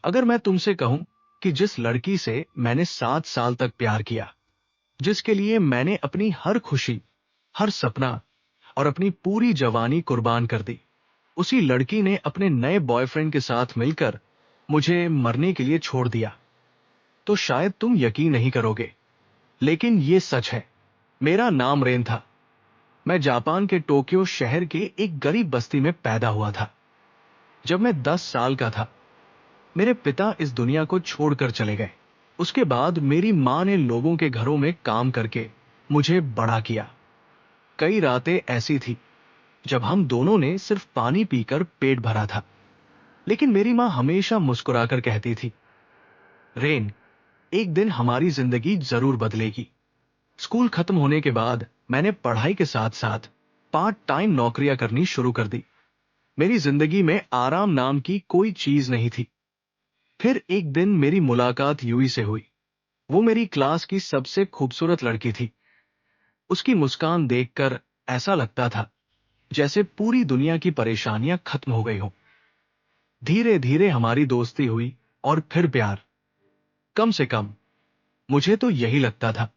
अगर मैं तुमसे कहूं कि जिस लड़की से मैंने 7 साल तक प्यार किया, जिसके लिए मैंने अपनी हर खुशी, हर सपना और अपनी पूरी जवानी कुर्बान कर दी, उसी लड़की ने अपने नए बॉयफ्रेंड के साथ मिलकर मुझे मरने के लिए छोड़ दिया, तो शायद तुम यकीन नहीं करोगे, लेकिन ये सच है। मेरा नाम रेन था। मैं जापान के टोक्यो शहर के एक गरीब बस्ती में पैदा हुआ था। जब मैं 10 साल का था, मेरे पिता इस दुनिया को छोड़कर चले गए। उसके बाद मेरी मां ने लोगों के घरों में काम करके मुझे बड़ा किया। कई रातें ऐसी थी जब हम दोनों ने सिर्फ पानी पीकर पेट भरा था, लेकिन मेरी मां हमेशा मुस्कुराकर कहती थी, रेन, एक दिन हमारी जिंदगी जरूर बदलेगी। स्कूल खत्म होने के बाद मैंने पढ़ाई के साथ साथ पार्ट टाइम नौकरियां करनी शुरू कर दी। मेरी जिंदगी में आराम नाम की कोई चीज नहीं थी। फिर एक दिन मेरी मुलाकात यूई से हुई। वो मेरी क्लास की सबसे खूबसूरत लड़की थी। उसकी मुस्कान देखकर ऐसा लगता था जैसे पूरी दुनिया की परेशानियां खत्म हो गई हो। धीरे धीरे हमारी दोस्ती हुई और फिर प्यार। कम से कम मुझे तो यही लगता था।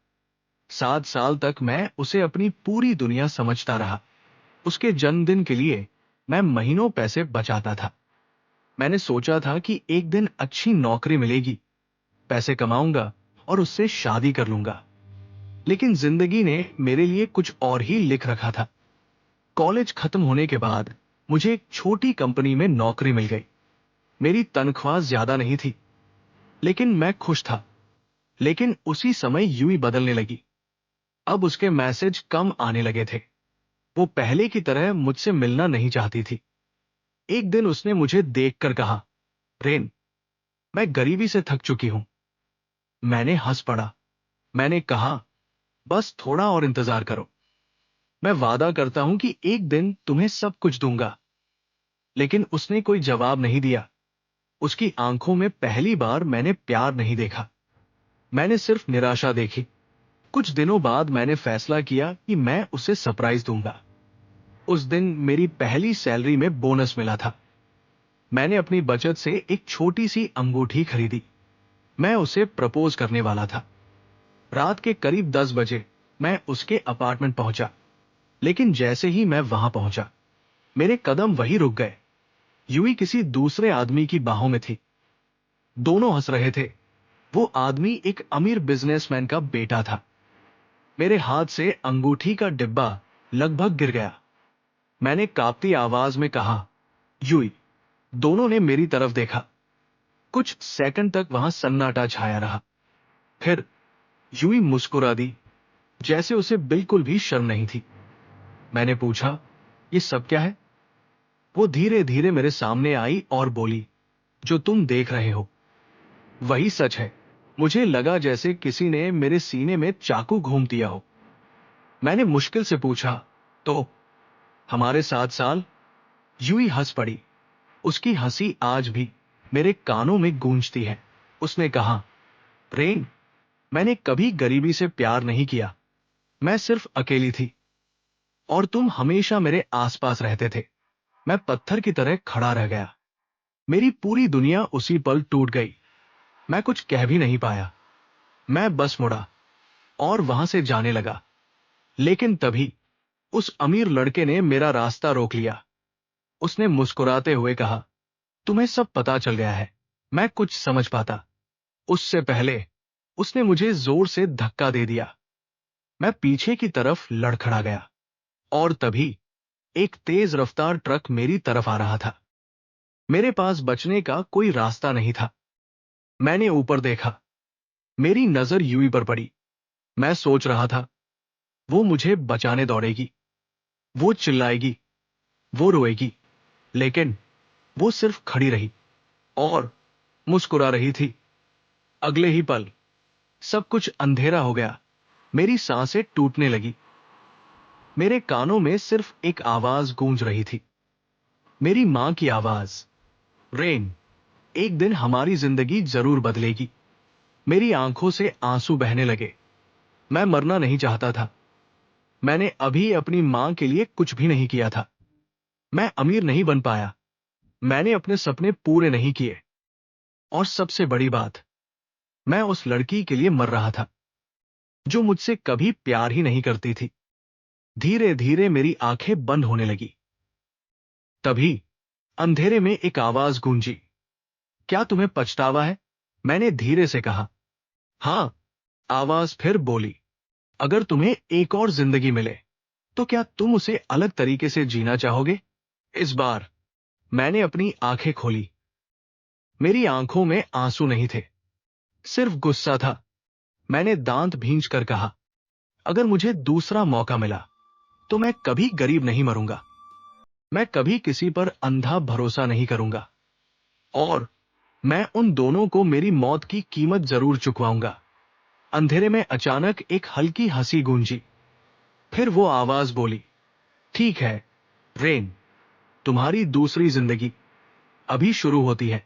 7 साल तक मैं उसे अपनी पूरी दुनिया समझता रहा। उसके जन्मदिन के लिए मैं महीनों पैसे बचाता था। मैंने सोचा था कि एक दिन अच्छी नौकरी मिलेगी, पैसे कमाऊंगा और उससे शादी कर लूंगा। लेकिन जिंदगी ने मेरे लिए कुछ और ही लिख रखा था। कॉलेज खत्म होने के बाद मुझे एक छोटी कंपनी में नौकरी मिल गई। मेरी तनख्वाह ज्यादा नहीं थी, लेकिन मैं खुश था। लेकिन उसी समय यूं बदलने लगी। अब उसके मैसेज कम आने लगे थे। वो पहले की तरह मुझसे मिलना नहीं चाहती थी। एक दिन उसने मुझे देखकर कहा, रेन, मैं गरीबी से थक चुकी हूं। मैंने हंस पड़ा। मैंने कहा, बस थोड़ा और इंतजार करो। मैं वादा करता हूं कि एक दिन तुम्हें सब कुछ दूंगा। लेकिन उसने कोई जवाब नहीं दिया। उसकी आंखों में पहली बार मैंने प्यार नहीं देखा। मैंने सिर्फ निराशा देखी। कुछ दिनों बाद मैंने फैसला किया कि मैं उसे सरप्राइज दूंगा। उस दिन मेरी पहली सैलरी में बोनस मिला था। मैंने अपनी बचत से एक छोटी सी अंगूठी खरीदी। मैं उसे प्रपोज करने वाला था। रात के करीब 10 बजे मैं उसके अपार्टमेंट पहुंचा। लेकिन जैसे ही मैं वहां पहुंचा, मेरे कदम वहीं रुक गए। यूं ही किसी दूसरे आदमी की बाहों में थी। दोनों हंस रहे थे। वो आदमी एक अमीर बिजनेसमैन का बेटा था। मेरे हाथ से अंगूठी का डिब्बा लगभग गिर गया। मैंने कांपती आवाज में कहा, यूई। दोनों ने मेरी तरफ देखा। कुछ सेकंड तक वहां सन्नाटा छाया रहा। फिर यूई मुस्कुरा दी, जैसे उसे बिल्कुल भी शर्म नहीं थी। मैंने पूछा, ये सब क्या है? वो धीरे धीरे मेरे सामने आई और बोली, जो तुम देख रहे हो वही सच है। मुझे लगा जैसे किसी ने मेरे सीने में चाकू घूम दिया हो। मैंने मुश्किल से पूछा, तो हमारे 7 साल? यूं हंस पड़ी। उसकी हंसी आज भी मेरे कानों में गूंजती है। उसने कहा, रेन, मैंने कभी गरीबी से प्यार नहीं किया। मैं सिर्फ अकेली थी और तुम हमेशा मेरे आसपास रहते थे। मैं पत्थर की तरह खड़ा रह गया। मेरी पूरी दुनिया उसी पल टूट गई। मैं कुछ कह भी नहीं पाया। मैं बस मुड़ा और वहां से जाने लगा। लेकिन तभी उस अमीर लड़के ने मेरा रास्ता रोक लिया। उसने मुस्कुराते हुए कहा, तुम्हें सब पता चल गया है। मैं कुछ समझ पाता। उससे पहले उसने मुझे जोर से धक्का दे दिया। मैं पीछे की तरफ लड़खड़ा गया और तभी एक तेज रफ्तार ट्रक मेरी तरफ आ रहा था। मेरे पास बचने का कोई रास्ता नहीं था। मैंने ऊपर देखा। मेरी नजर यूई पर पड़ी। मैं सोच रहा था, वो मुझे बचाने दौड़ेगी, वो चिल्लाएगी, वो रोएगी, लेकिन वो सिर्फ खड़ी रही और मुस्कुरा रही थी। अगले ही पल सब कुछ अंधेरा हो गया। मेरी सांसें टूटने लगी। मेरे कानों में सिर्फ एक आवाज गूंज रही थी, मेरी मां की आवाज, रेन, एक दिन हमारी जिंदगी जरूर बदलेगी। मेरी आंखों से आंसू बहने लगे। मैं मरना नहीं चाहता था। मैंने अभी अपनी मां के लिए कुछ भी नहीं किया था। मैं अमीर नहीं बन पाया। मैंने अपने सपने पूरे नहीं किए। और सबसे बड़ी बात, मैं उस लड़की के लिए मर रहा था जो मुझसे कभी प्यार ही नहीं करती थी। धीरे धीरे मेरी आंखें बंद होने लगी। तभी अंधेरे में एक आवाज गूंजी। क्या तुम्हें पछतावा है? मैंने धीरे से कहा। हां, आवाज फिर बोली। अगर तुम्हें एक और जिंदगी मिले तो क्या तुम उसे अलग तरीके से जीना चाहोगे? इस बार मैंने अपनी आंखें खोली। मेरी आंखों में आंसू नहीं थे, सिर्फ गुस्सा था। मैंने दांत भींच कर कहा, अगर मुझे दूसरा मौका मिला तो मैं कभी गरीब नहीं मरूंगा। मैं कभी किसी पर अंधा भरोसा नहीं करूंगा। और मैं उन दोनों को मेरी मौत की कीमत जरूर चुकवाऊंगा। अंधेरे में अचानक एक हल्की हंसी गूंजी। फिर वो आवाज बोली, ठीक है रेन, तुम्हारी दूसरी जिंदगी अभी शुरू होती है।